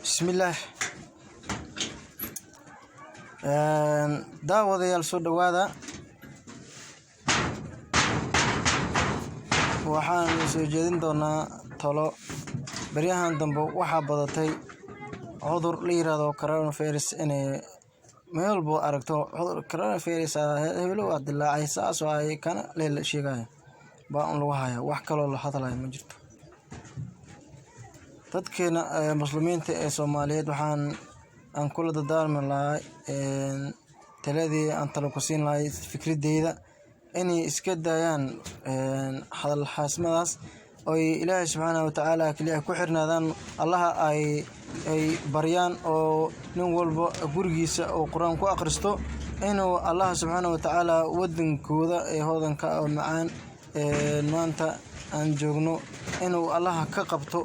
بسم الله daawadayaal soo dhawaada waxaan soo jeedin doonaa talo baryahan dambe waxa badatay cudur la yiraahdo coronavirus inay meel boo aragto cudur coronavirus hebelo waa dilaacay saas oo ay kana la sheegay baa lagu hayaa wax kale oo la hadlayo ma jirto dadkeena muslimiinta ee Soomaaliyeed waxaan aan kula dadaalmi lahaa taladii aan talo ku siin lahaa fikradeyda inay iska daayaan hadal xasmadaas oo Ilaahay subhanahu wa ta'ala kaliya ku xirnaadaan Allah ay baryaan oo nin walba gurigiisa oo Quraan ku akhristo inuu Allah subhanahu wa ta'ala wadankooda ee hodanka oo macaan maanta aan joogno inuu Allah ka qabto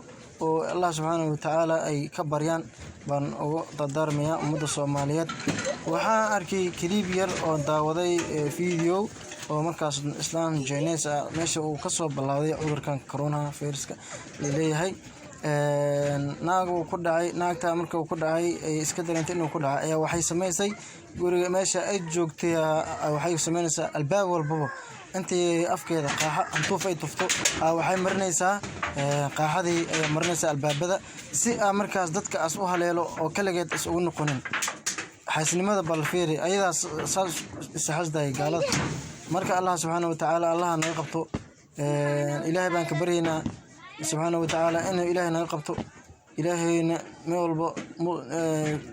oo Allah subhanahu wa ta'ala ay ka baryaan baan ugu dardaarmaya ummadda Soomaaliyeed waxaan arkay clip yar oo daawaday video oo markaas Islaan Jaynes meesha uu ka soo bilaawday cudurkan coronavirus leeyahay naagu ku dhacay naagta markuu ku dhacay ay iska dareentay inuu ku dhacay ayaa waxay sameysay guriga meesha ay joogtay waxay sameynaysaa albaab walba intii afkeeda qaaxa antuuf ay tufto waxay marinaysaa qaaxadii ay marinaysaa albaabada si markaas dadka as u haleelo oo kaligeed is ugu noqonin xaasnimada balfiiri ayadaas saxasday gaalada marka Allah subhanahu wa ta'ala Allah naga qabto Ilaahay baan ka baryaynaa subhanahu wa ta'ala inuu Ilaahay naga qabto Ilaahayna meel walba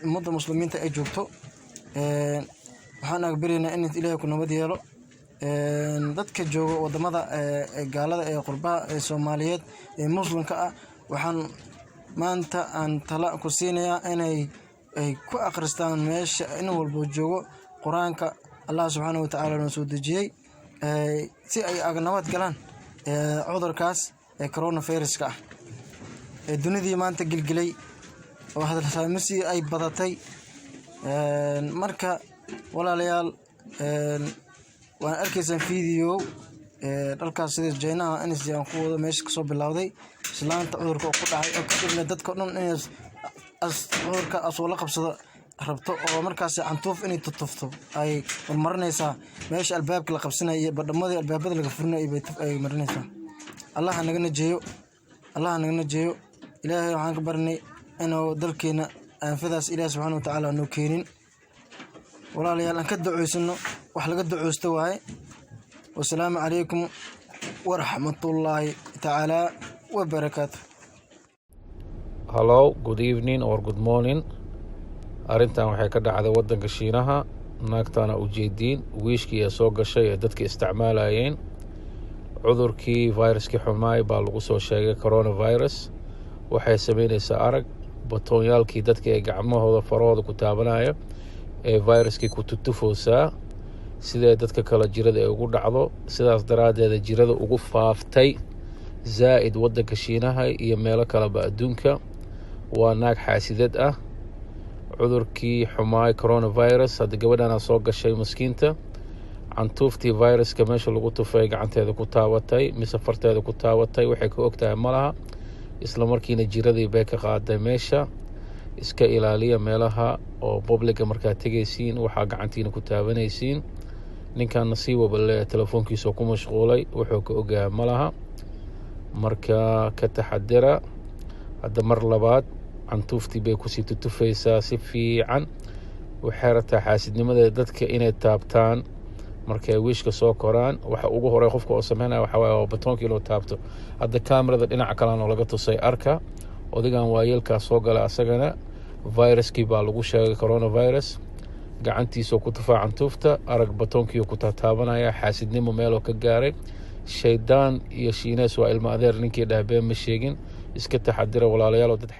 ummadda muslimiinta ay joogto waxaan naga baryaynaa in Ilaahay ku nabad yeelo dadka jooga wadamada gaalada ee qurbaha ee Soomaaliyeed ee muslimka ah waxaan maanta aan tala ku siinayaa inay ku akhristaan meesha in walba joogo Quraanka Allah subhanahu wa ta'ala noo soo dejiyay si ay nabad galaan cudurkaas ee coronavirus-ka ee dunidii maanta gilgilay oo hadalhaamisi ay badatay marka walaalayaal waan arkaysan video dalkaas sida Jaynaha aan ku wada meesha ka soo bilowday islaanta cudurka ku dhacay oo kadibna dadka dhan inay cudurka soo la qabsado rabto oo markaas antuuf inay tutufto ay marinaysaa meesha albaabka la qabsanayo badhamadii albaabada laga furnayo ay marinaysaa Allah naga najeeyo Ilaahay waxaan ka barnay inuu dalkeena aanfadaas Ilaahay subhanahu wa ta'ala noo keenin walaalayaal aan ka duceysano wax laga duceysto waaye wassalaamu calaykum waraxmatullaahi ta'ala wa barakaatuh. Hello, good evening or good morning. Arrintan waxay ka dhacday wadanka Shiinaha naagtana u jeedin wiishkii ay soo gashay ee dadka isticmaalayeen cudurkii viruskii xumaay baa lagu soo sheegay coronavirus waxay sameynaysaa arag batoonyaalkii dadka ee gacmahooda farahooda ku taabanaya ee viruskii ku tutufoosaa sidee dadka kala jirada ay ugu dhacdo sidaas daraadeed jirada ugu faaftay zaa'id wadanka Shiinaha iyo meelo kale ba adduunka waa naag xaasidad ah cudurkii xumaay coronavirus hadda gabadhana soo gashay maskiinta cantuuftii viruska meesha lagu tufay gacanteeda ku taabatay mise farteeda ku taabatay waxay ka ogtahay malaha isla markiina jiradii bay ka qaaday meesha iska ilaaliya meelaha oo public markaa tagaysiin waxa gacantiina ku taabanaysiin ninkan nasiib wabale telefoonkiisa ku mashquulay wuxuu ka ogahay malaha marka ka taxadira hadda mar labaad cantuuftii bay ku sii tutufaysaa si fiican waxay rabtaa xaasidnimada dadka inay taabtaan markay wiishka soo koraan waxa ugu horeey qofka oo sameynaya waxa waa batoonkii loo taabto hadda kaamirada dhinaca kale oo laga tusay arka odigan waayeelka soo gala asagana viruskii baa lagu sheegay coronavirus gacantiisa ku tufaa cantuufta arag batoonkii ku taabanaya xaasidnimo meel oo ka gaaray shaydaan iyo shiinees waa ilma adeer ninkii dhaabeen ma sheegin iska taxadira walaalayaal oo dad